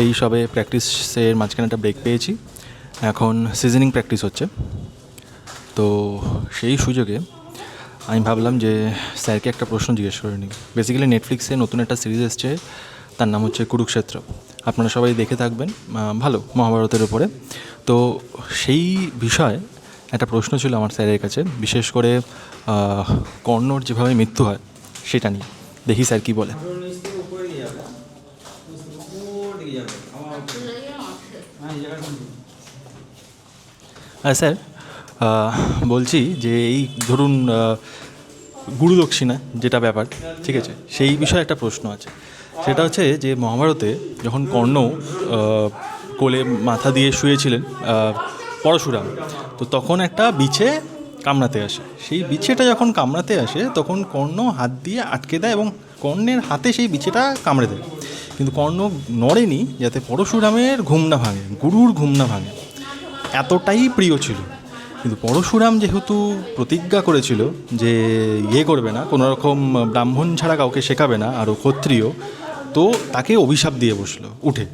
এই সবে প্র্যাকটিসের মাঝখানে একটা ব্রেক পেয়েছি, এখন সিজনিং প্র্যাকটিস হচ্ছে। তো সেই সুযোগে আমি ভাবলাম যে স্যারকে একটা প্রশ্ন জিজ্ঞেস করে নিই। বেসিক্যালি নেটফ্লিক্সে নতুন একটা সিরিজ এসছে, তার নাম হচ্ছে কুরুক্ষেত্র। আপনারা সবাই দেখে থাকবেন, ভালো মহাভারতের উপরে। তো সেই বিষয়ে একটা প্রশ্ন ছিল আমার স্যারের কাছে, বিশেষ করে কর্ণর যেভাবে মৃত্যু হয় সেটা নিয়ে। দেখি স্যার কী বলে। স্যার, বলছি যে এই ধরুন গুরু দক্ষিণা যেটা ব্যাপার, ঠিক আছে, সেই বিষয়ে একটা প্রশ্ন আছে। সেটা হচ্ছে যে মহাভারতে যখন কর্ণ কোলে মাথা দিয়ে শুয়েছিলেন পরশুরাম, তো তখন একটা বিছে কামড়াতে আসে। সেই বিছেটা যখন কামড়াতে আসে তখন কর্ণ হাত দিয়ে আটকে দেয় এবং কর্ণের হাতে সেই বিছেটা কামড়ে দেয়, কিন্তু কর্ণ নড়েনি যাতে পরশুরামের ঘুম না ভাঙে, গুরুর ঘুম না ভাঙে। এতটাই প্রিয় ছিল। কিন্তু পরশুরাম যেহেতু প্রতিজ্ঞা করেছিল যে করবে না, কোনো রকম ব্রাহ্মণ ছাড়া কাউকে শেখাবে না, আরও ক্ষত্রিয়, তো তাকে অভিশাপ দিয়ে বসলো উঠে।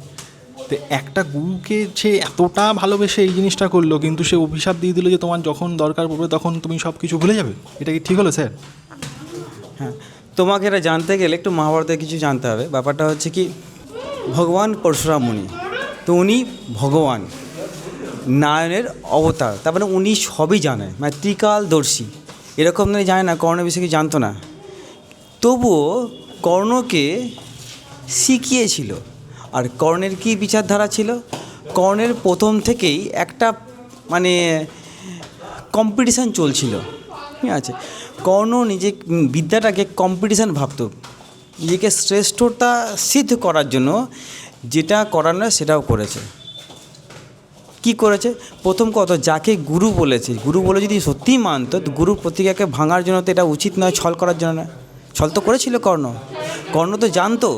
তো একটা গুরুকে সে এতটা ভালোবেসে এই জিনিসটা করলো, কিন্তু সে অভিশাপ দিয়ে দিল যে তোমার যখন দরকার পড়বে তখন তুমি সব কিছু ভুলে যাবে। এটা কি ঠিক হলো স্যার? হ্যাঁ, তোমাকে এটা জানতে গেলে একটু মহাভারতের কিছু জানতে হবে। ব্যাপারটা হচ্ছে কি, ভগবান পরশুরাম মুনি, তো উনি ভগবান নারায়ণের অবতার, তার মানে উনি সবই জানেন, মানে ত্রিকালদর্শী। এরকম নয় জানে না, কর্ণের বিষয়ে কি জানতো না, তবুও কর্ণকে শিখিয়েছিল। আর কর্ণের কি বিচারধারা ছিল, কর্ণের প্রথম থেকেই একটা মানে কম্পিটিশান চলছিল, ঠিক আছে। কর্ণ নিজে বিদ্যাটাকে কম্পিটিশান ভাবত, নিজেকে শ্রেষ্ঠতা সিদ্ধ করার জন্য যেটা করার নয় সেটাও করেছে। কি করেছে, প্রথম কথা, যাকে গুরু বলেছে, গুরু বলে যদি সত্যিই মানত, তো গুরু প্রতিজ্ঞাকে ভাঙার জন্য তো এটা উচিত নয়, ছল করার জন্য নয়। ছল তো করেছিল কর্ণ। কর্ণ তো জানতো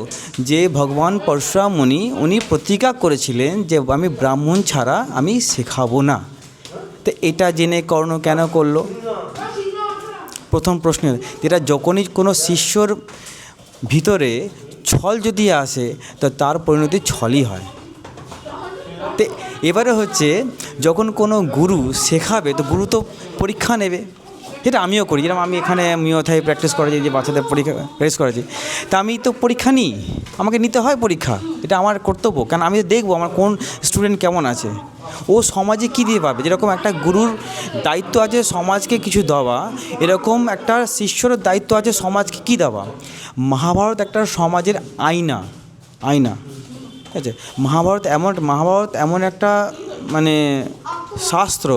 যে ভগবান পরশুরাম মুনি উনি প্রতিজ্ঞা করেছিলেন যে আমি ব্রাহ্মণ ছাড়া আমি শেখাবো না। তো এটা জেনে কর্ণ কেন করলো? প্রথম প্রশ্ন যেটা, যখনই কোনো শিষ্যর ভিতরে ছল যদি আসে তো তার পরিণতি ছলই হয়। তো এবারে হচ্ছে, যখন কোনো গুরু শেখাবে তো গুরু তো পরীক্ষা নেবে। যেটা আমিও করি, যেরকম আমি এখানে মিওথাই প্র্যাকটিস করেছি, যে বাচ্চাদের পরীক্ষা প্র্যাকটিস করেছি, তা আমি তো পরীক্ষা নিই, আমাকে নিতে হয় পরীক্ষা, এটা আমার কর্তব্য। কারণ আমি দেখবো আমার কোন স্টুডেন্ট কেমন আছে, ও সমাজে কী দিয়ে পাবে। যেরকম একটা গুরুর দায়িত্ব আছে সমাজকে কিছু দেওয়া, এরকম একটা শিষ্যর দায়িত্ব আছে সমাজকে কী দেওয়া। মহাভারত একটা সমাজের আয়না, ঠিক আছে। মহাভারত এমন একটা মানে শাস্ত্র,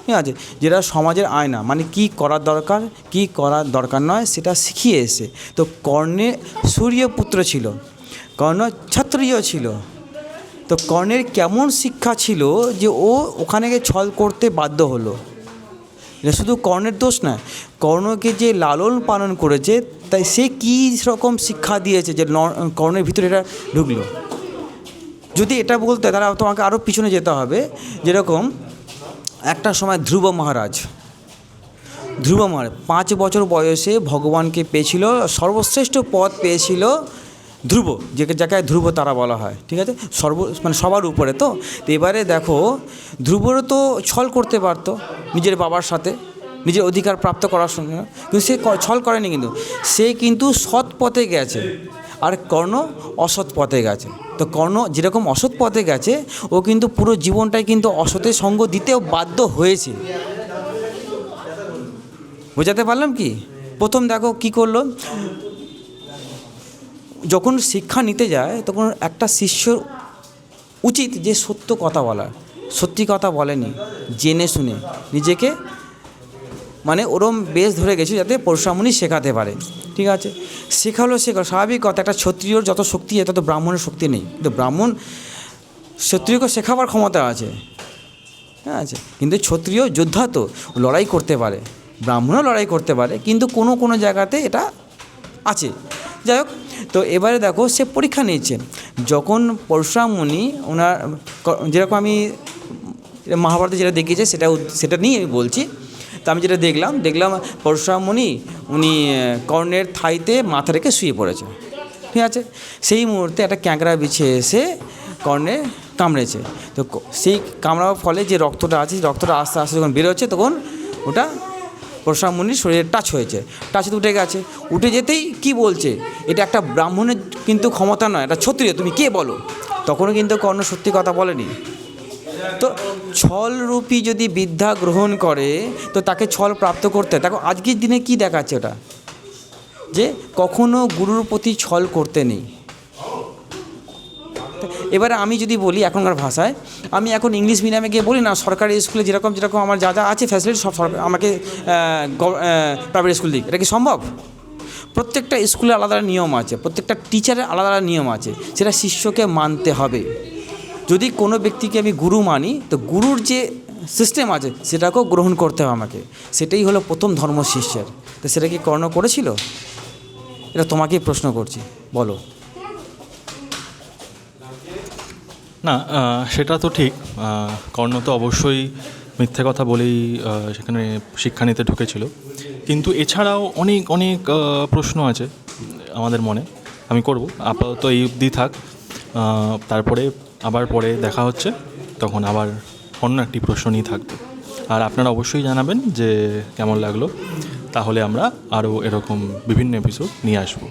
ঠিক আছে, যেটা সমাজের আয়না, মানে কী করার দরকার, কী করার দরকার নয় সেটা শিখিয়ে এসে। তো কর্ণের সূর্যপুত্র ছিল, কর্ণ ক্ষত্রিয় ছিল, তো কর্ণের কেমন শিক্ষা ছিল যে ও ওখানে গিয়ে ছল করতে বাধ্য হলো। এটা শুধু কর্ণের দোষ নয়, কর্ণকে যে লালন পালন করেছে তাই সে কী রকম শিক্ষা দিয়েছে যে কর্ণের ভিতরে এটা ঢুকলো। যদি এটা বলতে তাহলে তোমাকে আরও পিছনে যেতে হবে। যেরকম একটা সময় ধ্রুব মহারাজ 5 বছর বয়সে ভগবানকে পেয়েছিল, সর্বশ্রেষ্ঠ পদ পেয়েছিল ধ্রুব, যাকে ধ্রুব তারা বলা হয়, ঠিক আছে, মানে সবার উপরে। তো এবারে দেখো, ধ্রুবরও তো ছল করতে পারতো নিজের বাবার সাথে, নিজের অধিকার প্রাপ্ত করার সঙ্গে, কিন্তু সে ছল করেনি, কিন্তু সে কিন্তু সৎ পথে গেছে, আর কর্ণ অসৎ পথে গেছে। তো কর্ণ যেরকম অসৎ পথে গেছে, ও কিন্তু পুরো জীবনটাই কিন্তু অসতের সঙ্গ দিতেও বাধ্য হয়েছে। বোঝাতে পারলাম কি? প্রথম দেখো কি করলো, যখন শিক্ষা নিতে যায় তখন একটা শিষ্যর উচিত যে সত্য কথা বলার, সত্যি কথা বলেনি, জেনে শুনে নিজেকে মানে ওরম বেশ ধরে গেছে যাতে পরশুরাম মুনি শেখাতে পারে, ঠিক আছে। শেখালো স্বাভাবিক কথা, একটা ক্ষত্রিয়র যত শক্তি তত ব্রাহ্মণের শক্তি নেই, কিন্তু ব্রাহ্মণ ক্ষত্রিয়কে শেখাবার ক্ষমতা আছে, হ্যাঁ আছে, কিন্তু ক্ষত্রিয় যোদ্ধা তো লড়াই করতে পারে, ব্রাহ্মণও লড়াই করতে পারে, কিন্তু কোনো জায়গাতে এটা আছে। যাই হোক, তো এবারে দেখো সে পরীক্ষা নিয়েছে। যখন পরশুরাম মুনি ওনার, যেরকম আমি মহাভারতে যেটা দেখিয়েছে সেটা নিয়ে আমি বলছি। তো আমি যেটা দেখলাম পরশুরাম মুনি উনি কর্ণের থাইতে মাথা রেখে শুয়ে পড়েছে, ঠিক আছে। সেই মুহূর্তে একটা ক্যাঁকড়া বিছে এসে কর্ণে কামড়েছে। তো সেই কামড়ার ফলে যে রক্তটা আছে, রক্তটা আস্তে আস্তে যখন বেরোচ্ছে তখন ওটা পরশুরাম মুনির শরীরে টাচ হয়েছে, টাচে উঠে গেছে। উঠে যেতেই কি বলছে, এটা একটা ব্রাহ্মণের কিন্তু ক্ষমতা নয়, এটা ক্ষত্রিয়, তুমি কে বলো। তখনও কিন্তু কর্ণ সত্যি কথা বলেনি। তো ছলরূপী যদি বিদ্যা গ্রহণ করে তো তাকে ছল প্রাপ্ত করতে, দেখো আজকের দিনে কি দেখাচ্ছে ওটা, যে কখনো গুরুর প্রতি ছল করতে নেই। এবারে আমি যদি বলি এখনকার ভাষায়, আমি এখন ইংলিশ মিডিয়ামে গিয়ে বলি না, সরকারি স্কুলে যেরকম যেরকম আমার যা যা আছে ফ্যাসিলিটি সব সরকার আমাকে প্রাইভেট স্কুল দিক, এটা কি সম্ভব? প্রত্যেকটা স্কুলে আলাদা নিয়ম আছে, প্রত্যেকটা টিচারের আলাদা আলাদা নিয়ম আছে, সেটা শিষ্যকে মানতে হবে। যদি কোনো ব্যক্তিকে আমি গুরু মানি তো গুরুর যে সিস্টেম আছে সেটাকেও গ্রহণ করতে হবে আমাকে, সেটাই হলো প্রথম ধর্ম শিষ্যের। তো সেটা কি কর্ণ করেছিল? এটা তোমাকেই প্রশ্ন করছি, বলো। না, সেটা তো ঠিক। কর্ণ তো অবশ্যই মিথ্যে কথা বলেই সেখানে শিক্ষা নিতে ঢুকেছিল, কিন্তু এছাড়াও অনেক অনেক প্রশ্ন আছে আমাদের মনে, আমি করব। আপাতত এই অবধি থাক, তারপরে আবার পরে দেখা হচ্ছে, তখন আবার অন্য একটি প্রশ্ন নিয়ে থাকবে। আর আপনারা অবশ্যই জানাবেন যে কেমন লাগলো, তাহলে আমরা আরও এরকম বিভিন্ন এপিসোড নিয়ে আসবো।